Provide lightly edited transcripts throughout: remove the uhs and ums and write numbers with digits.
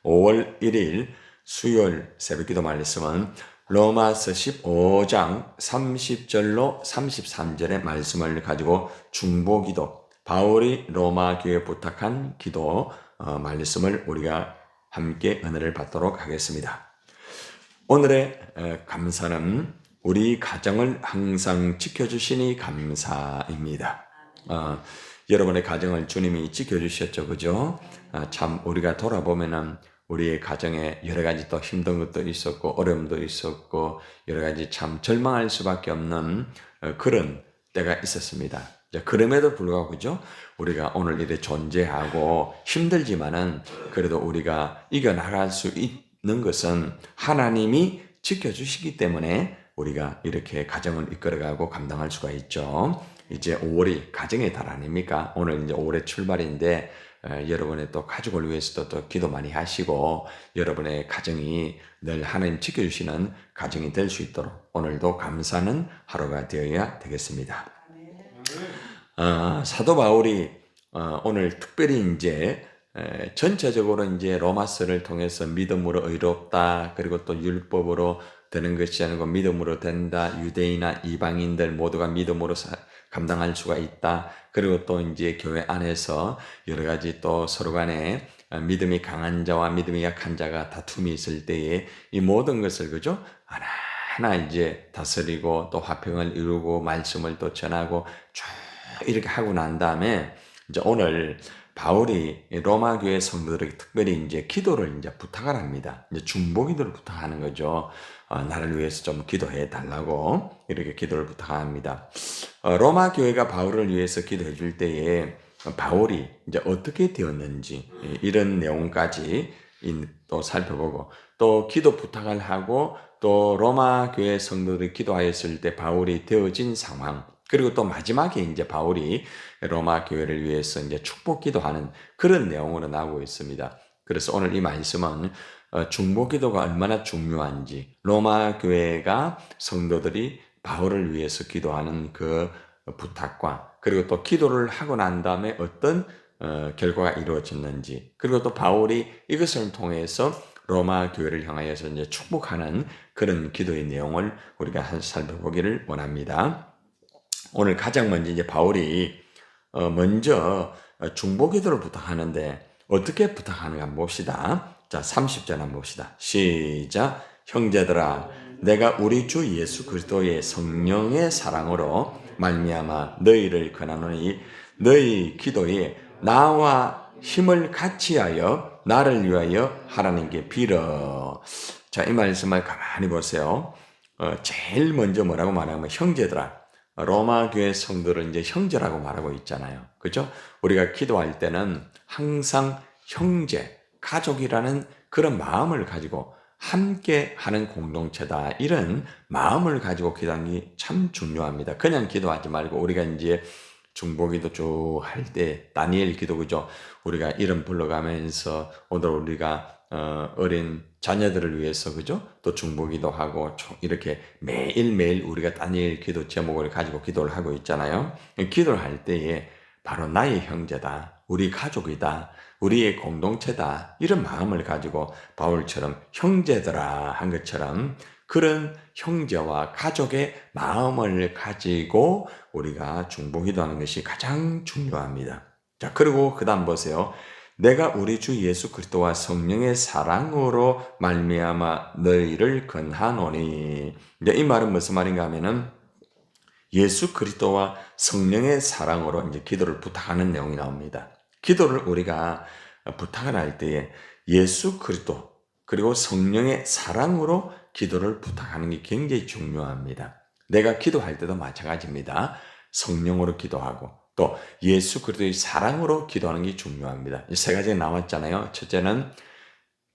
5월 1일 수요일 새벽기도 말씀은 로마서 15장 30절로 33절의 말씀을 가지고 중보기도, 바울이 로마 교회에 부탁한 기도 말씀을 우리가 함께 은혜를 받도록 하겠습니다. 오늘의 감사는 우리 가정을 항상 지켜주시니 감사입니다. 여러분의 가정을 주님이 지켜주셨죠, 그죠? 참 우리가 돌아보면은 우리의 가정에 여러 가지 또 힘든 것도 있었고 어려움도 있었고 여러 가지 참 절망할 수밖에 없는 그런 때가 있었습니다. 그럼에도 불구하고 그죠? 우리가 오늘 이렇게 존재하고 힘들지만은 그래도 우리가 이겨나갈 수 있는 것은 하나님이 지켜주시기 때문에 우리가 이렇게 가정을 이끌어가고 감당할 수가 있죠. 이제 5월이 가정의 달 아닙니까? 오늘 이제 5월의 출발인데 여러분의 또 가족을 위해서도 또 기도 많이 하시고 여러분의 가정이 늘 하나님 지켜주시는 가정이 될 수 있도록 오늘도 감사하는 하루가 되어야 되겠습니다. 사도 바울이 오늘 특별히 이제 전체적으로 이제 로마서를 통해서 믿음으로 의롭다, 그리고 또 율법으로 되는 것이 아니고 믿음으로 된다, 유대인이나 이방인들 모두가 믿음으로 감당할 수가 있다. 그리고 또 이제 교회 안에서 여러 가지 또 서로 간에 믿음이 강한 자와 믿음이 약한 자가 다툼이 있을 때에 이 모든 것을 그죠? 하나하나 이제 다스리고 또 화평을 이루고 말씀을 또 전하고 쭉 이렇게 하고 난 다음에 이제 오늘 바울이 로마 교회 성도들에게 특별히 이제 기도를 이제 부탁을 합니다. 이제 중보 기도를 부탁하는 거죠. 나를 위해서 좀 기도해 달라고 이렇게 기도를 부탁합니다. 로마 교회가 바울을 위해서 기도해 줄 때에 바울이 이제 어떻게 되었는지 이런 내용까지 또 살펴보고 또 기도 부탁을 하고 또 로마 교회 성도들이 기도하였을 때 바울이 되어진 상황, 그리고 또 마지막에 이제 바울이 로마 교회를 위해서 이제 축복 기도하는 그런 내용으로 나오고 있습니다. 그래서 오늘 이 말씀은 중보 기도가 얼마나 중요한지, 로마 교회가 성도들이 바울을 위해서 기도하는 그 부탁과 그리고 또 기도를 하고 난 다음에 어떤 결과가 이루어졌는지, 그리고 또 바울이 이것을 통해서 로마 교회를 향하여서 이제 축복하는 그런 기도의 내용을 우리가 살펴보기를 원합니다. 오늘 가장 먼저 이제 바울이 먼저 중보 기도를 부탁하는데 어떻게 부탁하는가 한번 봅시다. 자, 30절 한번 봅시다. 시작. 형제들아, 내가 우리 주 예수 그리스도의 성령의 사랑으로 말미암아 너희를 권하노니 너희 기도에 나와 힘을 같이하여 나를 위하여 하나님께 빌어. 자, 이 말씀을 가만히 보세요. 제일 먼저 뭐라고 말하면 형제들아. 로마 교회 성도를 이제 형제라고 말하고 있잖아요. 그죠? 우리가 기도할 때는 항상 형제, 가족이라는 그런 마음을 가지고 함께 하는 공동체다. 이런 마음을 가지고 기도하는 게 참 중요합니다. 그냥 기도하지 말고 우리가 이제 중보기도 쭉 할 때 다니엘 기도 그죠? 우리가 이름 불러가면서 오늘 우리가 어린 자녀들을 위해서 그죠? 또 중보기도 하고 이렇게 매일매일 우리가 다니엘 기도 제목을 가지고 기도를 하고 있잖아요. 기도를 할 때에 바로 나의 형제다, 우리 가족이다, 우리의 공동체다, 이런 마음을 가지고 바울처럼 형제들아 한 것처럼 그런 형제와 가족의 마음을 가지고 우리가 중보기도하는 것이 가장 중요합니다. 자, 그리고 그 다음 보세요. 내가 우리 주 예수 그리스도와 성령의 사랑으로 말미암아 너희를 권하노니. 이제 이 말은 무슨 말인가 하면은 예수 그리스도와 성령의 사랑으로 이제 기도를 부탁하는 내용이 나옵니다. 기도를 우리가 부탁을 할 때에 예수 그리스도 그리고 성령의 사랑으로 기도를 부탁하는 게 굉장히 중요합니다. 내가 기도할 때도 마찬가지입니다. 성령으로 기도하고 또 예수 그리스도의 사랑으로 기도하는 게 중요합니다. 이 세 가지가 나왔잖아요. 첫째는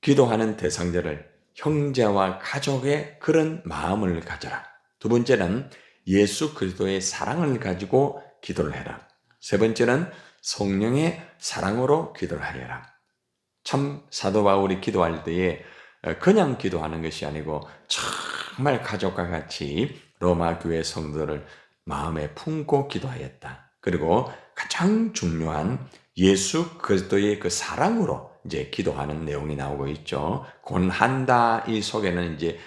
기도하는 대상자를 형제와 가족의 그런 마음을 가져라. 두 번째는 예수 그리스도의 사랑을 가지고 기도를 해라. 세 번째는 성령의 사랑으로 기도를 하여라. 참 사도 바울이 기도할 때에 그냥 기도하는 것이 아니고 정말 가족과 같이 로마 교회 성도들을 마음에 품고 기도하였다. 그리고 가장 중요한 예수 그리스도의 그 사랑으로 이제 기도하는 내용이 나오고 있죠. 권한다 이 속에는 이제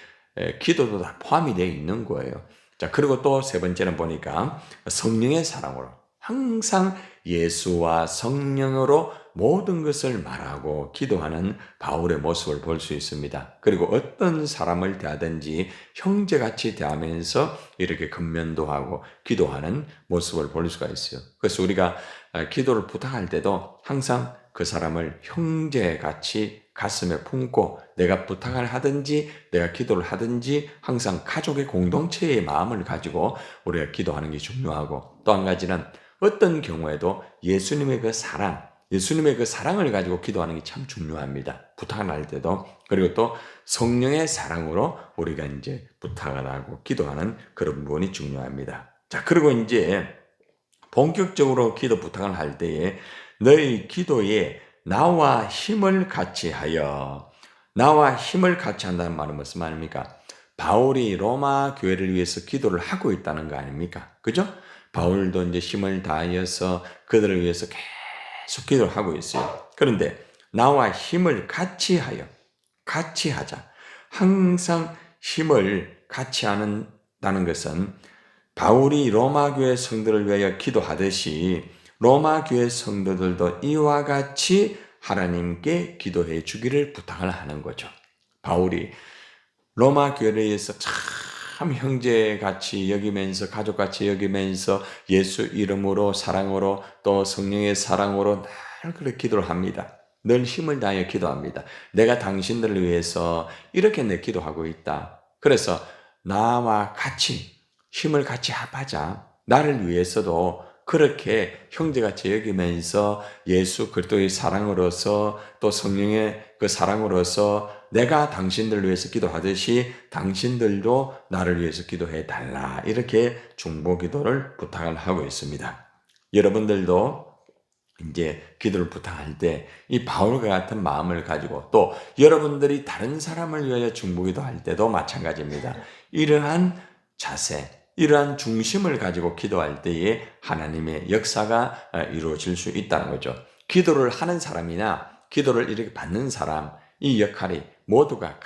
기도도 다 포함이 되어 있는 거예요. 자, 그리고 또 세 번째는 보니까 성령의 사랑으로 항상 예수와 성령으로 모든 것을 말하고 기도하는 바울의 모습을 볼 수 있습니다. 그리고 어떤 사람을 대하든지 형제같이 대하면서 이렇게 근면도 하고 기도하는 모습을 볼 수가 있어요. 그래서 우리가 기도를 부탁할 때도 항상 그 사람을 형제같이 가슴에 품고 내가 부탁을 하든지 내가 기도를 하든지 항상 가족의 공동체의 마음을 가지고 우리가 기도하는 게 중요하고, 또 한 가지는 어떤 경우에도 예수님의 그 사랑을 가지고 기도하는 게 참 중요합니다. 부탁을 할 때도. 그리고 또 성령의 사랑으로 우리가 이제 부탁을 하고 기도하는 그런 부분이 중요합니다. 자, 그리고 이제 본격적으로 기도 부탁을 할 때에 너희 기도에 나와 힘을 같이 하여, 나와 힘을 같이 한다는 말은 무슨 말입니까? 바울이 로마 교회를 위해서 기도를 하고 있다는 거 아닙니까? 그죠? 바울도 이제 힘을 다하여서 그들을 위해서 계속 기도를 하고 있어요. 그런데 나와 힘을 같이 하여, 같이 하자. 항상 힘을 같이 하는다는 것은 바울이 로마 교회 성도를 위하여 기도하듯이 로마 교회 성도들도 이와 같이 하나님께 기도해 주기를 부탁을 하는 거죠. 바울이 로마 교회에 의해서 참 형제같이 여기면서 가족같이 여기면서 예수 이름으로 사랑으로 또 성령의 사랑으로 늘 그렇게 기도를 합니다. 늘 힘을 다하여 기도합니다. 내가 당신들을 위해서 이렇게 내 기도하고 있다. 그래서 나와 같이 힘을 같이 합하자. 나를 위해서도 그렇게 형제같이 여기면서 예수 그리스도의 사랑으로서 또 성령의 그 사랑으로서 내가 당신들을 위해서 기도하듯이 당신들도 나를 위해서 기도해 달라. 이렇게 중보 기도를 부탁을 하고 있습니다. 여러분들도 이제 기도를 부탁할 때 이 바울과 같은 마음을 가지고, 또 여러분들이 다른 사람을 위하여 중보 기도할 때도 마찬가지입니다. 이러한 자세, 이러한 중심을 가지고 기도할 때에 하나님의 역사가 이루어질 수 있다는 거죠. 기도를 하는 사람이나 기도를 이렇게 받는 사람, 이 역할이 모두가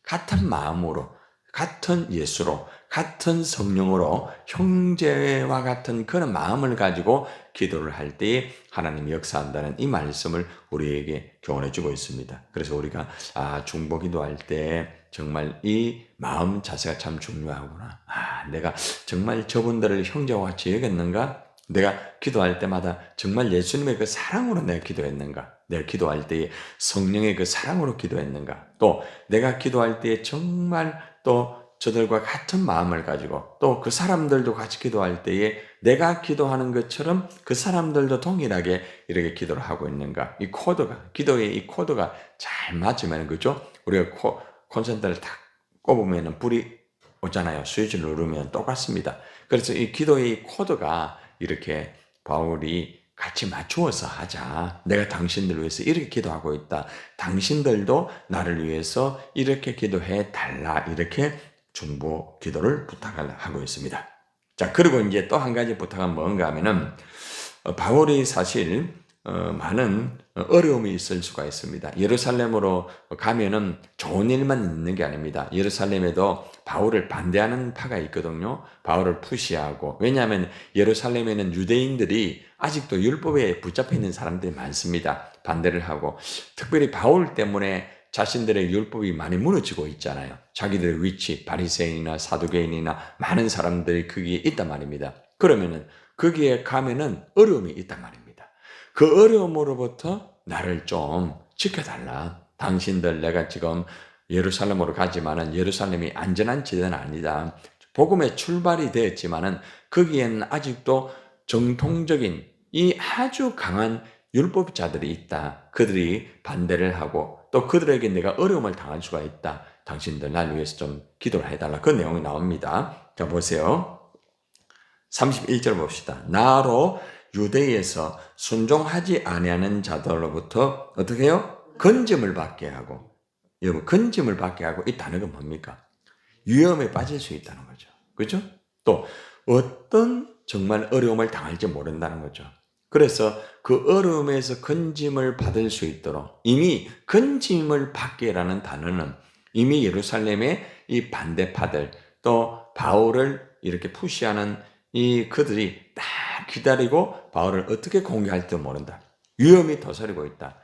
같은 마음으로, 같은 예수로, 같은 성령으로 형제와 같은 그런 마음을 가지고 기도를 할 때에 하나님이 역사한다는 이 말씀을 우리에게 교훈해 주고 있습니다. 그래서 우리가 중보 기도할 때 정말 이 마음 자세가 참 중요하구나. 내가 정말 저분들을 형제와 같이 여겼는가? 내가 기도할 때마다 정말 예수님의 그 사랑으로 내가 기도했는가? 내가 기도할 때에 성령의 그 사랑으로 기도했는가? 또 내가 기도할 때에 정말 또 저들과 같은 마음을 가지고 또 그 사람들도 같이 기도할 때에 내가 기도하는 것처럼 그 사람들도 동일하게 이렇게 기도를 하고 있는가? 이 코드가, 기도의 이 코드가 잘 맞으면, 그죠? 우리가 콘센트를 탁 꼽으면 불이 오잖아요. 스위치를 누르면 똑같습니다. 그래서 이 기도의 이 코드가 이렇게 바울이 같이 맞추어서 하자. 내가 당신들을 위해서 이렇게 기도하고 있다. 당신들도 나를 위해서 이렇게 기도해 달라. 이렇게 중보 기도를 부탁을 하고 있습니다. 자, 그리고 이제 또 한 가지 부탁은 뭔가 하면은 바울이 사실 많은 어려움이 있을 수가 있습니다. 예루살렘으로 가면은 좋은 일만 있는 게 아닙니다. 예루살렘에도 바울을 반대하는 파가 있거든요. 바울을 푸시하고. 왜냐하면 예루살렘에는 유대인들이 아직도 율법에 붙잡혀 있는 사람들이 많습니다. 반대를 하고. 특별히 바울 때문에 자신들의 율법이 많이 무너지고 있잖아요. 자기들의 위치, 바리새인이나 사두개인이나 많은 사람들이 거기에 있단 말입니다. 그러면은 거기에 가면은 어려움이 있단 말입니다. 그 어려움으로부터 나를 좀 지켜달라. 당신들, 내가 지금 예루살렘으로 가지만은 예루살렘이 안전한 지대는 아니다. 복음의 출발이 되었지만은 거기에는 아직도 정통적인 이 아주 강한 율법자들이 있다. 그들이 반대를 하고 또 그들에게 내가 어려움을 당할 수가 있다. 당신들 날 위해서 좀 기도를 해달라. 그 내용이 나옵니다. 자, 보세요. 31절 봅시다. 나로 유대에서 순종하지 아니하는 자들로부터 어떻게 해요? 건짐을 받게 하고. 여러분, 건짐을 받게 하고 이 단어가 뭡니까? 위험에 빠질 수 있다는 거죠. 그렇죠? 또 어떤 정말 어려움을 당할지 모른다는 거죠. 그래서 그 어려움에서 건짐을 받을 수 있도록 이미 건짐을 받게라는 단어는 이미 예루살렘의 이 반대파들 또 바울을 이렇게 푸시하는 이 그들이 딱 기다리고 바울을 어떻게 공격할지도 모른다. 위험이 도사리고 있다.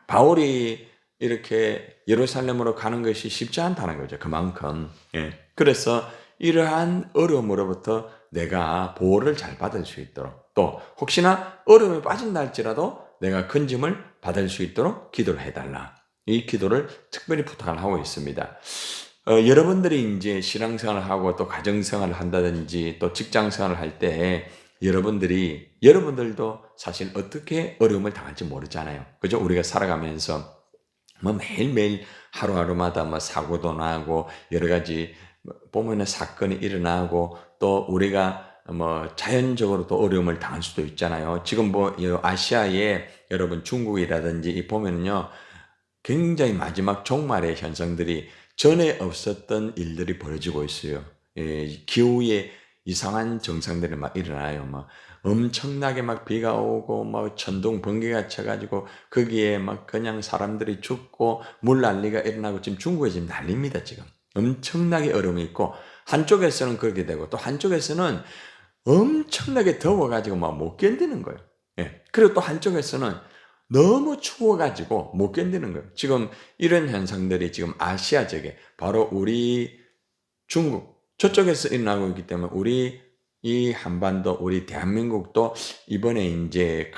바울이 이렇게 예루살렘으로 가는 것이 쉽지 않다는 거죠. 그만큼. 예. 그래서 이러한 어려움으로부터 내가 보호를 잘 받을 수 있도록 또 혹시나 어려움에 빠진다 할지라도 내가 건짐을 받을 수 있도록 기도를 해달라. 이 기도를 특별히 부탁을 하고 있습니다. 여러분들이 이제 신앙생활을 하고 또 가정생활을 한다든지 또 직장생활을 할 때 여러분들도 사실 어떻게 어려움을 당할지 모르잖아요. 그죠? 우리가 살아가면서 뭐 매일매일 하루하루마다 뭐 사고도 나고 여러 가지 보면은 사건이 일어나고 또 우리가 뭐 자연적으로 또 어려움을 당할 수도 있잖아요. 지금 뭐 아시아에 여러분 중국이라든지 보면은요. 굉장히 마지막 종말의 현상들이 전에 없었던 일들이 벌어지고 있어요. 예, 기후에 이상한 정상들이 막 일어나요. 막 엄청나게 막 비가 오고 막 천둥 번개가 쳐가지고 거기에 막 그냥 사람들이 죽고 물난리가 일어나고 지금 중국에 지금 난립니다. 지금 엄청나게 어려움이 있고 한쪽에서는 그렇게 되고 또 한쪽에서는 엄청나게 더워가지고 막 못 견디는 거예요. 예. 그리고 또 한쪽에서는 너무 추워가지고 못 견디는 거예요. 지금 이런 현상들이 지금 아시아 지역에 바로 우리 중국 저쪽에서 일어나고 있기 때문에 우리 이 한반도 우리 대한민국도 이번에 이제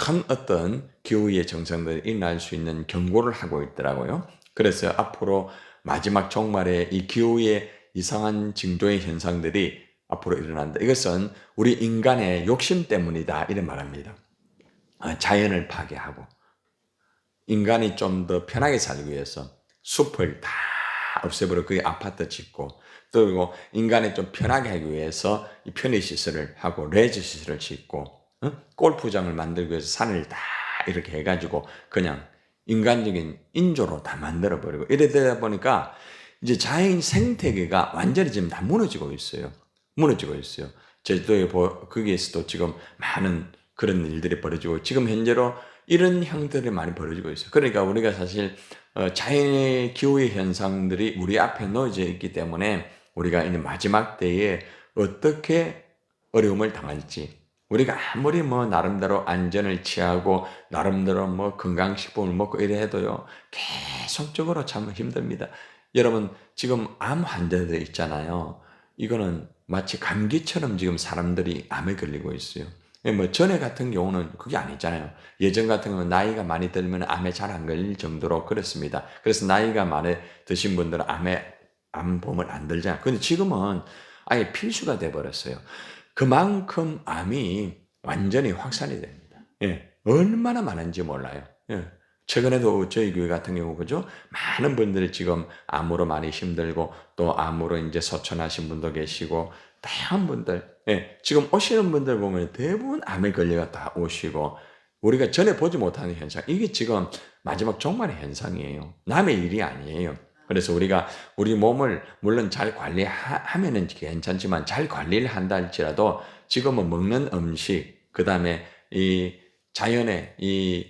큰 어떤 기후의 정상들이 일어날 수 있는 경고를 하고 있더라고요. 그래서 앞으로 마지막 종말에 이 기후의 이상한 징조의 현상들이 앞으로 일어난다. 이것은 우리 인간의 욕심 때문이다. 이런 말합니다. 자연을 파괴하고 인간이 좀 더 편하게 살기 위해서 숲을 다 없애버리고 그게 아파트 짓고 또 그리고 인간이 좀 편하게 하기 위해서 편의시설을 하고 레저시설을 짓고 골프장을 만들기 위해서 산을 다 이렇게 해가지고 그냥 인간적인 인조로 다 만들어버리고 이러다 보니까 이제 자연 생태계가 완전히 지금 다 무너지고 있어요. 무너지고 있어요. 제주도에 거기에서도 지금 많은 그런 일들이 벌어지고 지금 현재로 이런 형태들이 많이 벌어지고 있어요. 그러니까 우리가 사실 자연의 기후의 현상들이 우리 앞에 놓여져 있기 때문에 우리가 이제 마지막 때에 어떻게 어려움을 당할지 우리가 아무리 뭐 나름대로 안전을 취하고 나름대로 뭐 건강식품을 먹고 이래 해도요 계속적으로 참 힘듭니다. 여러분 지금 암 환자들 있잖아요. 이거는 마치 감기처럼 지금 사람들이 암에 걸리고 있어요. 뭐 전에 같은 경우는 그게 아니잖아요. 예전 같은 경우는 나이가 많이 들면 암에 잘 안 걸릴 정도로 그렇습니다. 그래서 나이가 많이 드신 분들은 암보험을 안 들잖아요. 근데 지금은 아예 필수가 돼 버렸어요. 그만큼 암이 완전히 확산이 됩니다. 예. 얼마나 많은지 몰라요. 예. 최근에도 저희 교회 같은 경우 그죠? 많은 분들이 지금 암으로 많이 힘들고 또 암으로 이제 소천하신 분도 계시고 다양한 분들 예, 지금 오시는 분들 보면 대부분 암에 걸려가 다 오시고 우리가 전에 보지 못하는 현상 이게 지금 마지막 종말의 현상이에요. 남의 일이 아니에요. 그래서 우리가 우리 몸을 물론 잘 관리하면은 괜찮지만 잘 관리를 한다 할지라도 지금은 먹는 음식 그다음에 이 자연의 이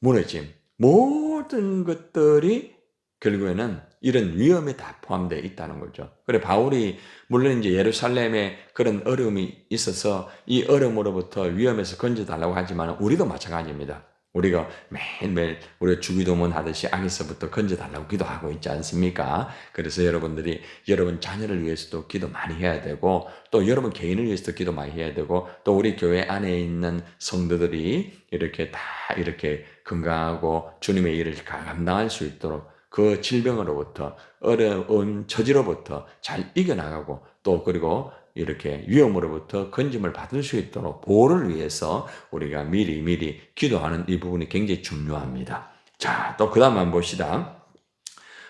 무너짐 모든 것들이 결국에는 이런 위험에 다 포함되어 있다는 거죠. 그래 바울이 물론 이제 예루살렘에 그런 어려움이 있어서 이 어려움으로부터 위험에서 건져달라고 하지만 우리도 마찬가지입니다. 우리가 매일매일 우리가 주기도문 하듯이 악에서부터 건져달라고 기도하고 있지 않습니까? 그래서 여러분들이 여러분 자녀를 위해서도 기도 많이 해야 되고 또 여러분 개인을 위해서도 기도 많이 해야 되고 또 우리 교회 안에 있는 성도들이 이렇게 다 이렇게 건강하고 주님의 일을 감당할 수 있도록 그 질병으로부터 어려운 처지로부터 잘 이겨나가고 또 그리고 이렇게 위험으로부터 건짐을 받을 수 있도록 보호를 위해서 우리가 미리 기도하는 이 부분이 굉장히 중요합니다. 자, 또 그 다음 한번 봅시다.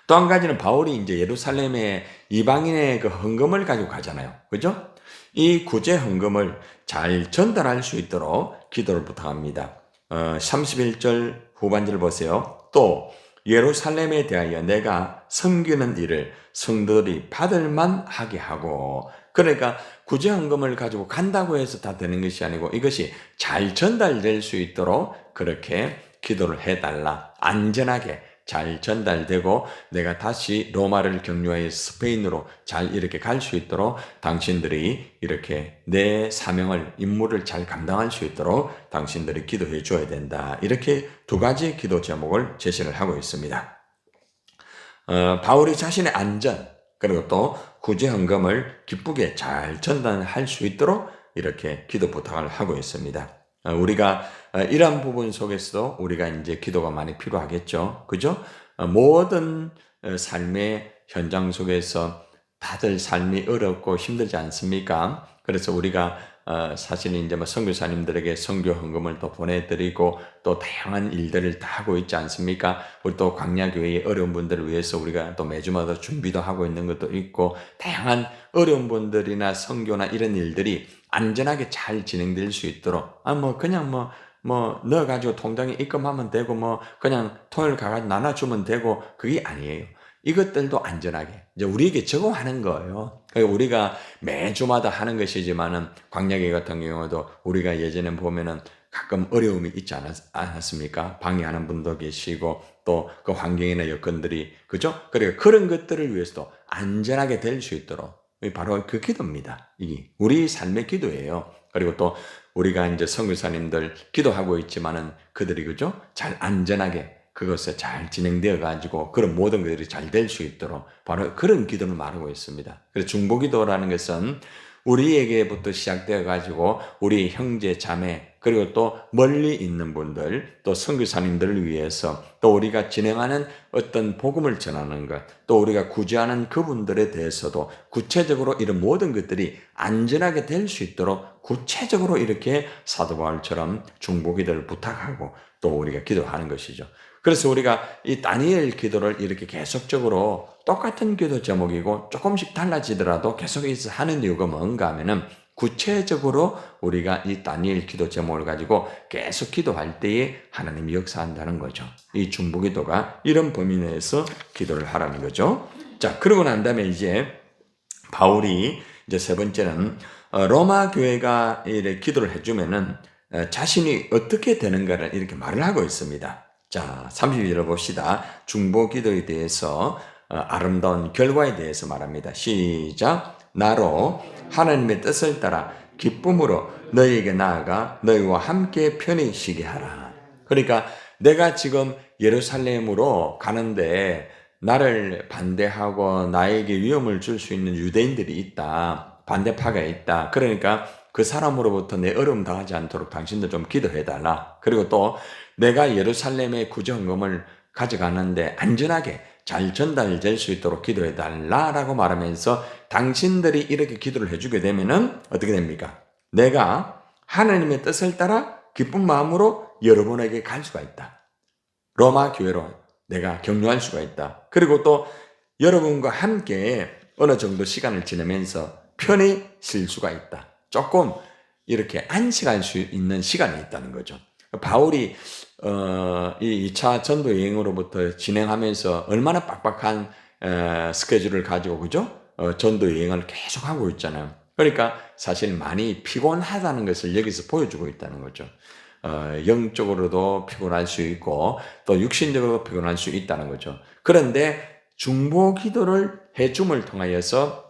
또 한 가지는 바울이 이제 예루살렘에 이방인의 그 헌금을 가지고 가잖아요. 그죠? 이 구제 헌금을 잘 전달할 수 있도록 기도를 부탁합니다. 31절 후반절 보세요. 또 예루살렘에 대하여 내가 섬기는 일을 성도들이 받을만 하게 하고, 그러니까 구제헌금을 가지고 간다고 해서 다 되는 것이 아니고 이것이 잘 전달될 수 있도록 그렇게 기도를 해달라. 안전하게 잘 전달되고 내가 다시 로마를 경유하여 스페인으로 잘 이렇게 갈 수 있도록 당신들이 이렇게 내 사명을, 임무를 잘 감당할 수 있도록 당신들이 기도해 줘야 된다. 이렇게 두 가지 기도 제목을 제시를 하고 있습니다. 바울이 자신의 안전 그리고 또 구제헌금을 기쁘게 잘 전달할 수 있도록 이렇게 기도 부탁을 하고 있습니다. 우리가 이러한 부분 속에서도 우리가 이제 기도가 많이 필요하겠죠. 그죠? 모든 삶의 현장 속에서 다들 삶이 어렵고 힘들지 않습니까? 그래서 우리가 사실은 이제 뭐 선교사님들에게 선교 헌금을 또 보내드리고 또 다양한 일들을 다 하고 있지 않습니까? 우리 또 광야교회의 어려운 분들을 위해서 우리가 또 매주마다 준비도 하고 있는 것도 있고, 다양한 어려운 분들이나 선교나 이런 일들이 안전하게 잘 진행될 수 있도록 그냥 넣어가지고 통장에 입금하면 되고 그냥 토요일 가가지고 나눠주면 되고, 그게 아니에요. 이것들도 안전하게 이제 우리에게 적용하는 거예요. 우리가 매주마다 하는 것이지만은 광야교회 같은 경우도 우리가 예전에 보면은 가끔 어려움이 있지 않았습니까? 방해하는 분도 계시고 또 그 환경이나 여건들이, 그죠? 그러니까 그런 것들을 위해서도 안전하게 될 수 있도록, 바로 그 기도입니다. 이게 우리 삶의 기도예요. 그리고 또 우리가 이제 선교사님들 기도하고 있지만은 그들이, 그죠? 잘 안전하게 그것에 잘 진행되어 가지고 그런 모든 것들이 잘 될 수 있도록 바로 그런 기도를 말하고 있습니다. 그래서 중보기도라는 것은 우리에게부터 시작되어 가지고 우리 형제 자매 그리고 또 멀리 있는 분들, 또 선교사님들을 위해서, 또 우리가 진행하는 어떤 복음을 전하는 것, 또 우리가 구제하는 그분들에 대해서도 구체적으로 이런 모든 것들이 안전하게 될 수 있도록 구체적으로 이렇게 사도 바울처럼 중보기도를 부탁하고 또 우리가 기도하는 것이죠. 그래서 우리가 이 다니엘 기도를 이렇게 계속적으로 똑같은 기도 제목이고 조금씩 달라지더라도 계속해서 하는 이유가 뭔가 하면은 구체적으로 우리가 이 다니엘 기도 제목을 가지고 계속 기도할 때에 하나님이 역사한다는 거죠. 이 중보기도가 이런 범위 내에서 기도를 하라는 거죠. 자, 그러고 난 다음에 이제 바울이 이제 세 번째는 로마 교회가 이렇게 기도를 해주면은 자신이 어떻게 되는가를 이렇게 말을 하고 있습니다. 자, 32절을 봅시다. 중보기도에 대해서 아름다운 결과에 대해서 말합니다. 시작. 나로 하나님의 뜻을 따라 기쁨으로 너희에게 나아가 너희와 함께 편히 쉬게 하라. 그러니까 내가 지금 예루살렘으로 가는데 나를 반대하고 나에게 위험을 줄 수 있는 유대인들이 있다. 반대파가 있다. 그러니까 그 사람으로부터 내 어려움 당하지 않도록 당신들 좀 기도해달라. 그리고 또 내가 예루살렘의 구제헌금을 가져가는데 안전하게 잘 전달될 수 있도록 기도해달라라고 말하면서 당신들이 이렇게 기도를 해주게 되면은 어떻게 됩니까? 내가 하나님의 뜻을 따라 기쁜 마음으로 여러분에게 갈 수가 있다. 로마 교회로 내가 격려할 수가 있다. 그리고 또 여러분과 함께 어느 정도 시간을 지내면서 편히 쉴 수가 있다. 조금 이렇게 안식할 수 있는 시간이 있다는 거죠. 바울이 이 2차 전도 여행으로부터 진행하면서 얼마나 빡빡한 스케줄을 가지고, 그죠? 전도 여행을 계속 하고 있잖아요. 그러니까 사실 많이 피곤하다는 것을 여기서 보여주고 있다는 거죠. 영적으로도 피곤할 수 있고 또 육신적으로도 피곤할 수 있다는 거죠. 그런데 중보기도를 해줌을 통하여서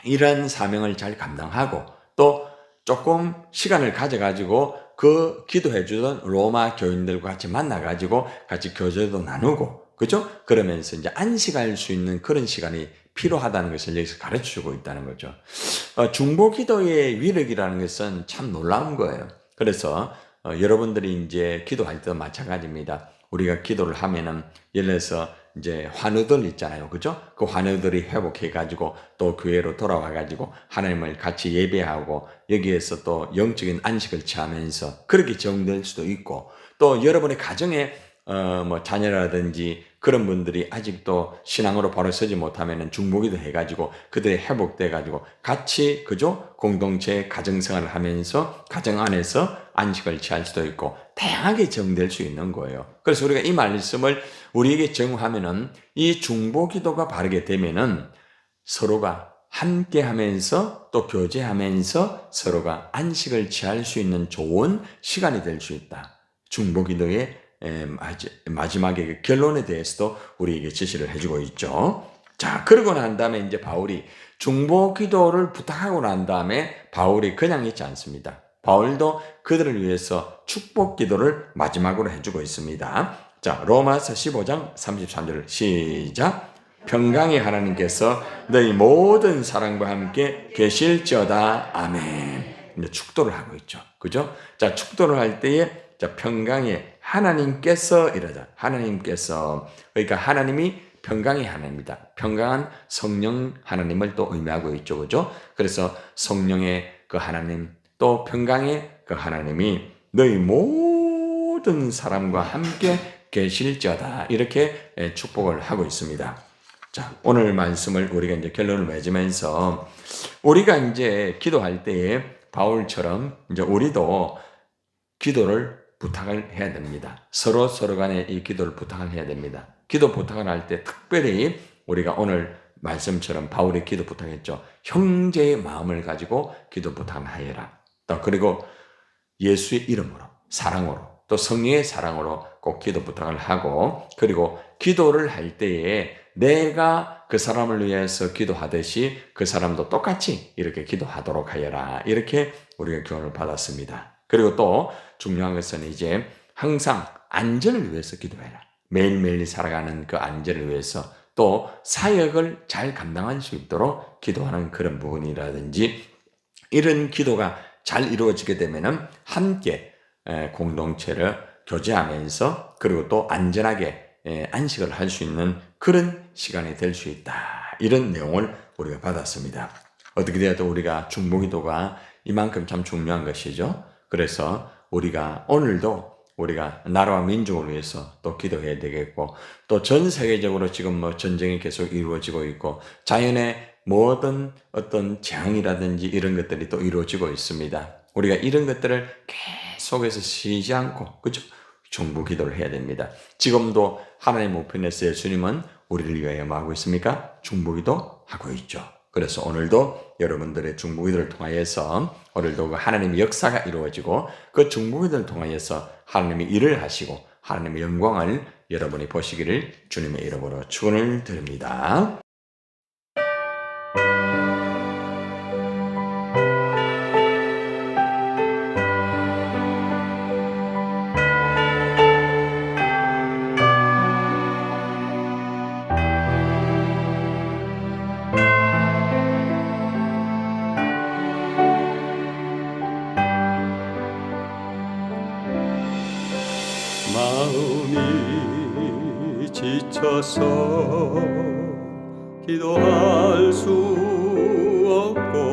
이런 사명을 잘 감당하고 또 조금 시간을 가져가지고 그 기도해주던 로마 교인들과 같이 만나가지고 같이 교제도 나누고, 그죠? 그러면서 이제 안식할 수 있는 그런 시간이 필요하다는 것을 여기서 가르쳐주고 있다는 거죠. 중보기도의 위력이라는 것은 참 놀라운 거예요. 그래서 여러분들이 이제 기도할 때도 마찬가지입니다. 우리가 기도를 하면은 예를 들어서 이제 환우들 있잖아요. 그죠? 그 환우들이 회복해가지고 또 교회로 돌아와가지고 하나님을 같이 예배하고 여기에서 또 영적인 안식을 취하면서 그렇게 적용될 수도 있고, 또 여러분의 가정에 자녀라든지 그런 분들이 아직도 신앙으로 바로 서지 못하면은 중보기도 해가지고 그들이 회복돼가지고 같이, 그죠? 공동체 가정생활을 하면서 가정 안에서 안식을 취할 수도 있고, 다양하게 적용될 수 있는 거예요. 그래서 우리가 이 말씀을 우리에게 적용하면은 이 중보기도가 바르게 되면은 서로가 함께 하면서 또 교제하면서 서로가 안식을 취할 수 있는 좋은 시간이 될 수 있다. 중보기도의 마지막에 그 결론에 대해서도 우리에게 제시를 해주고 있죠. 자, 그러고 난 다음에 이제 바울이 중보기도를 부탁하고 난 다음에 바울이 그냥 있지 않습니다. 바울도 그들을 위해서 축복기도를 마지막으로 해주고 있습니다. 자, 로마서 15장 33절 시작. 평강의 하나님께서 너희 모든 사랑과 함께 계실지어다. 아멘. 이제 축도를 하고 있죠. 그죠? 자, 축도를 할 때에 자, 평강의 하나님께서 이러자. 하나님께서, 그러니까 하나님이 평강의 하나님입니다. 평강한 성령 하나님을 또 의미하고 있죠. 그죠? 그래서 성령의 그 하나님, 또 평강의 그 하나님이 너희 모든 사람과 함께 계실지어다. 이렇게 축복을 하고 있습니다. 자, 오늘 말씀을 우리가 이제 결론을 맺으면서 우리가 이제 기도할 때에 바울처럼 이제 우리도 기도를 부탁을 해야 됩니다. 서로 간에 이 기도를 부탁을 해야 됩니다. 기도 부탁을 할 때 특별히 우리가 오늘 말씀처럼 바울이 기도 부탁했죠. 형제의 마음을 가지고 기도 부탁을 하여라. 또 그리고 예수의 이름으로, 사랑으로, 또 성령의 사랑으로 꼭 기도 부탁을 하고, 그리고 기도를 할 때에 내가 그 사람을 위해서 기도하듯이 그 사람도 똑같이 이렇게 기도하도록 하여라. 이렇게 우리가 교훈을 받았습니다. 그리고 또 중요한 것은 이제 항상 안전을 위해서 기도해라. 매일매일 살아가는 그 안전을 위해서, 또 사역을 잘 감당할 수 있도록 기도하는 그런 부분이라든지, 이런 기도가 잘 이루어지게 되면은 함께 공동체를 교제하면서 그리고 또 안전하게 안식을 할 수 있는 그런 시간이 될 수 있다. 이런 내용을 우리가 받았습니다. 어떻게 되어도 우리가 중보기도가 이만큼 참 중요한 것이죠. 그래서 우리가 오늘도 우리가 나라와 민족을 위해서 또 기도해야 되겠고, 또 전 세계적으로 지금 뭐 전쟁이 계속 이루어지고 있고, 자연의 모든 어떤 재앙이라든지 이런 것들이 또 이루어지고 있습니다. 우리가 이런 것들을 계속해서 쉬지 않고, 그죠? 중보 기도를 해야 됩니다. 지금도 하나님 우편에서 예수님은 우리를 위하여 뭐 하고 있습니까? 중보 기도 하고 있죠. 그래서 오늘도 여러분들의 중보 기도를 통하여서 오늘도 그 하나님의 역사가 이루어지고, 그 중보 기도를 통하여서 하나님이 일을 하시고 하나님의 영광을 여러분이 보시기를 주님의 이름으로 축원을 드립니다. 마음이 지쳐서 기도할 수 없고